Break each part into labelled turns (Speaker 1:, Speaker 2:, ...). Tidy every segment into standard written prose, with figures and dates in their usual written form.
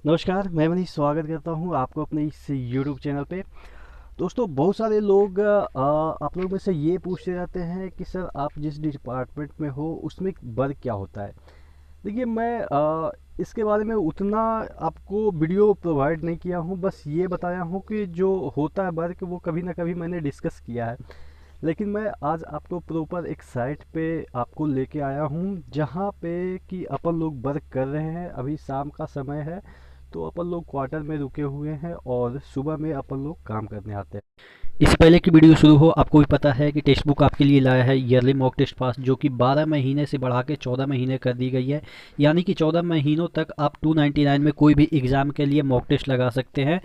Speaker 1: नमस्कार, मैं मनीष स्वागत करता हूँ आपको अपने इस यूट्यूब चैनल पे। दोस्तों, बहुत सारे लोग आप लोग में से ये पूछते रहते हैं कि सर आप जिस डिपार्टमेंट में हो उसमें वर्क क्या होता है। देखिए, मैं इसके बारे में उतना आपको वीडियो प्रोवाइड नहीं किया हूँ, बस ये बताया हूँ कि जो होता है वर्क वो कभी ना कभी मैंने डिस्कस किया है। लेकिन मैं आज आपको प्रॉपर एक साइट पे आपको लेके आया हूँ जहाँ पे कि अपन लोग वर्क कर रहे हैं। अभी शाम का समय है, तो अपन लोग क्वार्टर में रुके हुए हैं और सुबह में अपन लोग काम करने आते हैं। इससे पहले कि वीडियो शुरू हो, आपको भी पता है कि टेक्स्ट बुक आपके लिए लाया है ईयरली मॉक टेस्ट पास, जो कि 12 महीने से बढ़ा के 14 महीने कर दी गई है। यानी कि 14 महीनों तक आप 299 में कोई भी एग्ज़ाम के लिए मॉक टेस्ट लगा सकते हैं।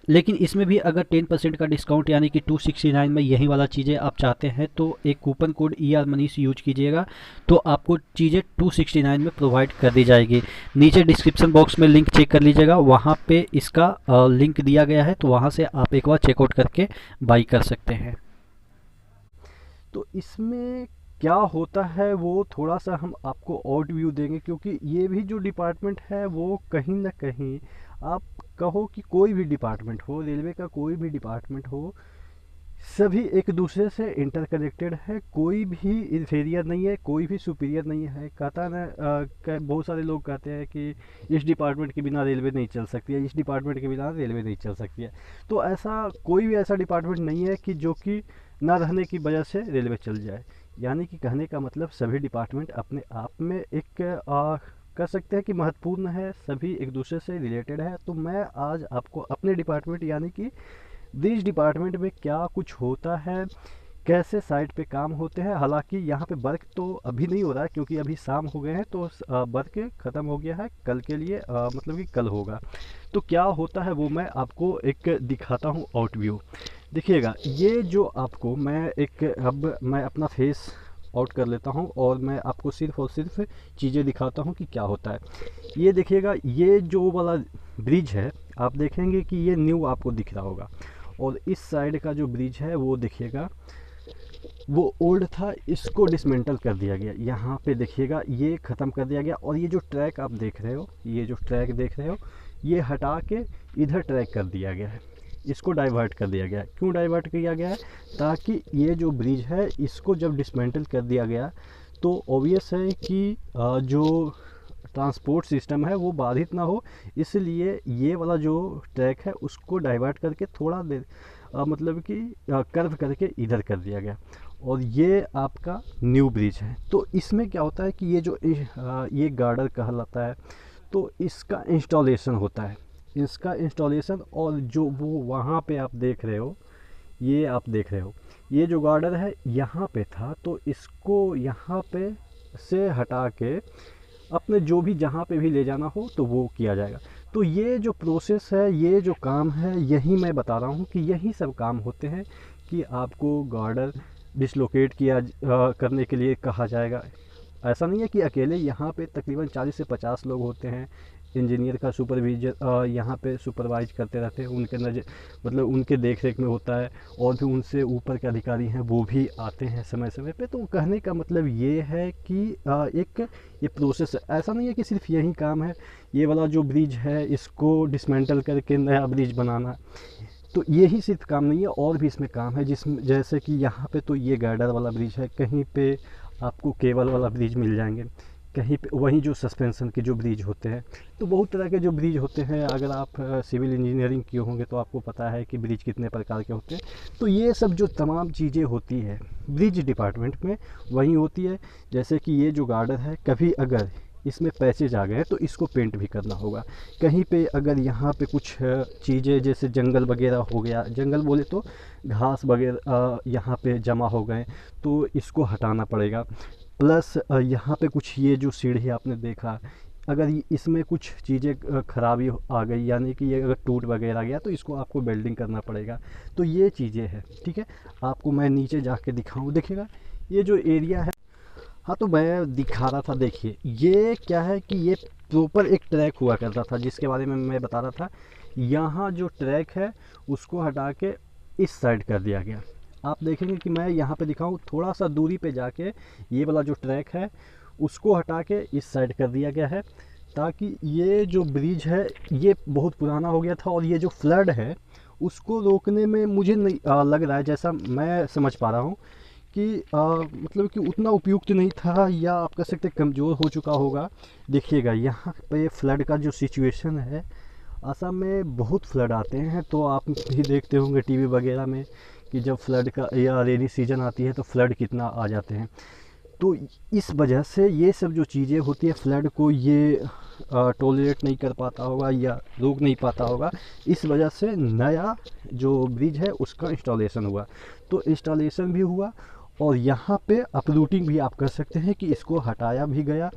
Speaker 1: लेकिन इसमें भी अगर 10% का डिस्काउंट यानी कि 269 में यही वाला चीज़ें आप चाहते हैं तो एक coupon code E R Manish use कीजिएगा, तो आपको चीज़ें 269 में प्रोवाइड कर दी जाएगी। नीचे डिस्क्रिप्शन बॉक्स में लिंक चेक कर लीजिएगा, वहाँ पे इसका लिंक दिया गया है, तो वहाँ से आप एक बार चेकआउट करके बाई कर सकते हैं। तो इसमें क्या होता है वो थोड़ा सा हम आपको और व्यू देंगे, क्योंकि ये भी जो डिपार्टमेंट है वो कहीं ना कहीं, आप कहो कि कोई भी डिपार्टमेंट हो, रेलवे का कोई भी डिपार्टमेंट हो, सभी एक दूसरे से इंटरकनेक्टेड है। कोई भी इन्फीरियर नहीं है, कोई भी सुपीरियर नहीं है। कहता ना बहुत सारे लोग कहते हैं कि इस डिपार्टमेंट के बिना रेलवे नहीं चल सकती है, इस डिपार्टमेंट के बिना रेलवे नहीं चल सकती है। तो ऐसा कोई भी ऐसा डिपार्टमेंट नहीं है कि जो कि ना रहने की वजह से रेलवे चल जाए। यानी कि कहने का मतलब सभी डिपार्टमेंट अपने आप में एक कह सकते हैं कि महत्वपूर्ण है, सभी एक दूसरे से रिलेटेड है। तो मैं आज आपको अपने डिपार्टमेंट यानी कि ब्रिज डिपार्टमेंट में क्या कुछ होता है, कैसे साइट पे काम होते हैं। हालांकि यहाँ पे वर्क तो अभी नहीं हो रहा है, क्योंकि अभी शाम हो गए हैं, तो वर्क ख़त्म हो गया है। कल के लिए मतलब कि कल होगा। तो क्या होता है वो मैं आपको एक दिखाता हूँ आउट व्यू। देखिएगा, ये जो आपको मैं एक, अब मैं अपना फेस आउट कर लेता हूँ और मैं आपको सिर्फ और सिर्फ चीज़ें दिखाता हूँ कि क्या होता है। ये देखिएगा, ये जो वाला ब्रिज है, आप देखेंगे कि ये न्यू आपको दिख रहा होगा। और इस साइड का जो ब्रिज है वो देखिएगा, वो ओल्ड था, इसको डिसमेंटल कर दिया गया। यहाँ पे देखिएगा ये ख़त्म कर दिया गया। और ये जो ट्रैक आप देख रहे हो, ये जो ट्रैक देख रहे हो, ये हटा के इधर ट्रैक कर दिया गया है। इसको डाइवर्ट कर दिया गया है। क्यों डाइवर्ट किया गया है? ताकि ये जो ब्रिज है इसको जब डिसमेंटल कर दिया गया, तो ऑब्वियस है कि जो ट्रांसपोर्ट सिस्टम है वो बाधित ना हो। इसलिए ये वाला जो ट्रैक है उसको डाइवर्ट करके थोड़ा देर मतलब कि कर्व करके इधर कर दिया गया। और ये आपका न्यू ब्रिज है। तो इसमें क्या होता है कि ये जो ये गार्डर कहलाता है, तो इसका इंस्टॉलेशन होता है। इसका इंस्टॉलेशन, और जो वो वहाँ पे आप देख रहे हो, ये आप देख रहे हो, ये जो गार्डर है यहाँ पे था, तो इसको यहाँ पे से हटा के अपने जो भी जहाँ पे भी ले जाना हो तो वो किया जाएगा। तो ये जो प्रोसेस है, ये जो काम है, यही मैं बता रहा हूँ कि यही सब काम होते हैं कि आपको गार्डर डिसलोकेट करने के लिए कहा जाएगा। ऐसा नहीं है कि अकेले, यहाँ पे तकरीबन 40 से 50 लोग होते हैं। इंजीनियर का सुपरविजन यहाँ पे सुपरवाइज करते रहते हैं, उनके नज़र मतलब उनके देख रेख में होता है। और भी उनसे ऊपर के अधिकारी हैं वो भी आते हैं समय समय पे। तो कहने का मतलब ये है कि एक ये प्रोसेस है। ऐसा नहीं है कि सिर्फ यही काम है, ये वाला जो ब्रिज है इसको डिसमेंटल करके नया ब्रिज बनाना। तो यही सिर्फ काम नहीं है, और भी इसमें काम है, जिसमें जैसे कि यहाँ पे तो ये गार्डर वाला ब्रिज है, कहीं पे आपको केबल वाला ब्रिज मिल जाएंगे, कहीं पे वहीं जो सस्पेंशन के जो ब्रिज होते हैं। तो बहुत तरह के जो ब्रिज होते हैं, अगर आप सिविल इंजीनियरिंग किए होंगे तो आपको पता है कि ब्रिज कितने प्रकार के होते हैं। तो ये सब जो तमाम चीज़ें होती है ब्रिज डिपार्टमेंट में वहीं होती है। जैसे कि ये जो गार्डर है, कभी अगर इसमें पैचेज आ गए तो इसको पेंट भी करना होगा। कहीं पे अगर यहाँ पे कुछ चीज़ें जैसे जंगल वगैरह हो गया, जंगल बोले तो घास वगैरह यहाँ पे जमा हो गए, तो इसको हटाना पड़ेगा। प्लस यहाँ पे कुछ ये जो सीढ़ी आपने देखा, अगर इसमें कुछ चीज़ें खराबी आ गई, यानी कि ये अगर टूट वगैरह गया, तो इसको आपको वेल्डिंग करना पड़ेगा। तो ये चीज़ें हैं, ठीक है। आपको मैं नीचे जाके दिखाऊं, देखिएगा ये जो एरिया है। हाँ, तो मैं दिखा रहा था, देखिए ये क्या है कि ये प्रॉपर एक ट्रैक हुआ करता था जिसके बारे में मैं बता रहा था। यहाँ जो ट्रैक है उसको हटा के इस साइड कर दिया गया। आप देखेंगे कि मैं यहाँ पे दिखाऊँ, थोड़ा सा दूरी पे जाके ये वाला जो ट्रैक है उसको हटा के इस साइड कर दिया गया है। ताकि ये जो ब्रिज है ये बहुत पुराना हो गया था और ये जो फ्लड है उसको रोकने में मुझे नहीं लग रहा है, जैसा मैं समझ पा रहा हूँ कि मतलब कि उतना उपयुक्त नहीं था, या आप कह सकते कमज़ोर हो चुका होगा। देखिएगा यहाँ पे फ्लड का जो सिचुएशन है, असम में बहुत फ्लड आते हैं, तो आप भी देखते होंगे टीवी वगैरह में कि जब फ्लड का या रेनी सीजन आती है तो फ्लड कितना आ जाते हैं। तो इस वजह से ये सब जो चीज़ें होती है फ्लड को ये टॉलरेट नहीं कर पाता होगा या रोक नहीं पाता होगा। इस वजह से नया जो ब्रिज है उसका इंस्टॉलेशन हुआ, तो इंस्टॉलेशन भी हुआ और यहाँ पे अपरूटिंग भी आप कर सकते हैं कि इसको हटाया भी गया।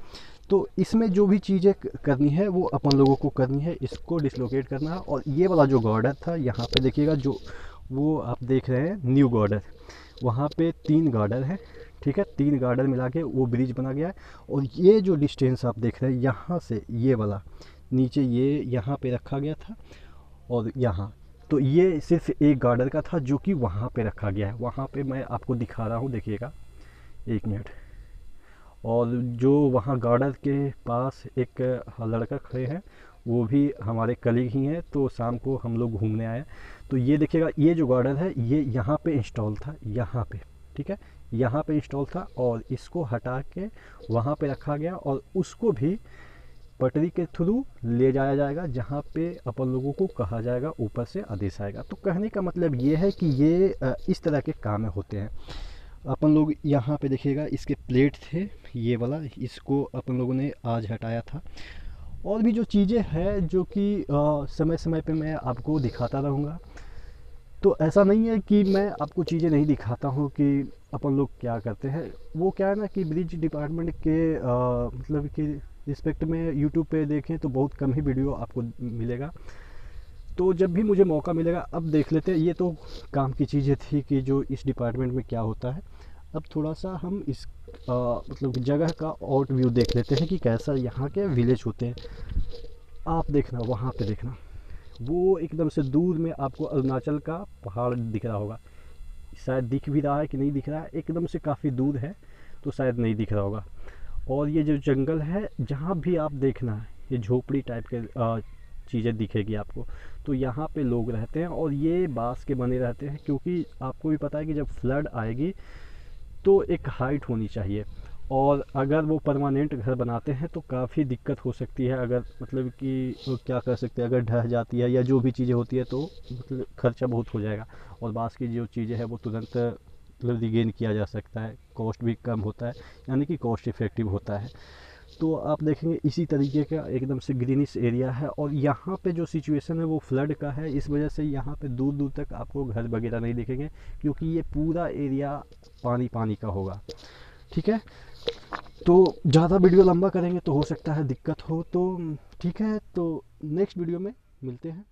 Speaker 1: तो इसमें जो भी चीज़ें करनी है वो अपन लोगों को करनी है, इसको डिसलोकेट करना है। और ये वाला जो गार्डर था यहाँ पे देखिएगा, जो वो आप देख रहे हैं न्यू गार्डर, वहाँ पे 3 गार्डर है, ठीक है, 3 गार्डर मिला के वो ब्रिज बना गया है। और ये जो डिस्टेंस आप देख रहे हैं यहाँ से ये वाला नीचे ये यहाँ पे रखा गया था और यहाँ, तो ये सिर्फ एक गार्डर का था जो कि वहाँ पे रखा गया है। वहाँ पे मैं आपको दिखा रहा हूँ, देखिएगा 1 मिनट। और जो वहाँ गार्डर के पास एक लड़का खड़े हैं, वो भी हमारे कलीग ही हैं, तो शाम को हम लोग घूमने आए। तो ये देखिएगा ये जो गार्डर है ये यहाँ पे इंस्टॉल था, यहाँ पे, ठीक है, यहाँ पे इंस्टॉल था और इसको हटा के वहाँ पे रखा गया और उसको भी पटरी के थ्रू ले जाया जाएगा, जहाँ पे अपन लोगों को कहा जाएगा ऊपर से आदेश आएगा। तो कहने का मतलब ये है कि ये इस तरह के काम होते हैं। अपन लोग यहाँ पे देखिएगा इसके प्लेट थे ये वाला, इसको अपन लोगों ने आज हटाया था। और भी जो चीज़ें हैं जो कि समय समय पे मैं आपको दिखाता रहूँगा। तो ऐसा नहीं है कि मैं आपको चीज़ें नहीं दिखाता हूँ कि अपन लोग क्या करते हैं। वो क्या है ना कि ब्रिज डिपार्टमेंट के मतलब कि रिस्पेक्ट में यूट्यूब पे देखें तो बहुत कम ही वीडियो आपको मिलेगा। तो जब भी मुझे मौका मिलेगा अब देख लेते हैं। ये तो काम की चीज़ें थी कि जो इस डिपार्टमेंट में क्या होता है। अब थोड़ा सा हम इस मतलब जगह का आउट व्यू देख लेते हैं कि कैसा यहाँ के विलेज होते हैं। आप देखना वहाँ पे देखना, वो एकदम से दूर में आपको अरुणाचल का पहाड़ दिख रहा होगा। शायद दिख भी रहा है कि नहीं दिख रहा है, एकदम से काफ़ी दूर है तो शायद नहीं दिख रहा होगा। और ये जो जंगल है जहाँ भी आप देखना है ये झोपड़ी टाइप के चीज़ें दिखेगी आपको। तो यहाँ पे लोग रहते हैं और ये बांस के बने रहते हैं, क्योंकि आपको भी पता है कि जब फ्लड आएगी तो एक हाइट होनी चाहिए। और अगर वो परमानेंट घर बनाते हैं तो काफ़ी दिक्कत हो सकती है। अगर मतलब कि वो क्या कर सकते हैं, अगर ढह जाती है या जो भी चीज़ें होती है तो मतलब खर्चा बहुत हो जाएगा। और बांस की जो चीज़ें हैं वो तुरंत मतलब रिगेन किया जा सकता है, कॉस्ट भी कम होता है, यानी कि कॉस्ट इफ़ेक्टिव होता है। तो आप देखेंगे इसी तरीके का एकदम से ग्रीनिश एरिया है। और यहाँ पे जो सिचुएशन है वो फ्लड का है, इस वजह से यहाँ पे दूर दूर तक आपको घर वगैरह नहीं दिखेंगे, क्योंकि ये पूरा एरिया पानी पानी का होगा, ठीक है। तो ज़्यादा वीडियो लंबा करेंगे तो हो सकता है दिक्कत हो, तो ठीक है, तो नेक्स्ट वीडियो में मिलते हैं।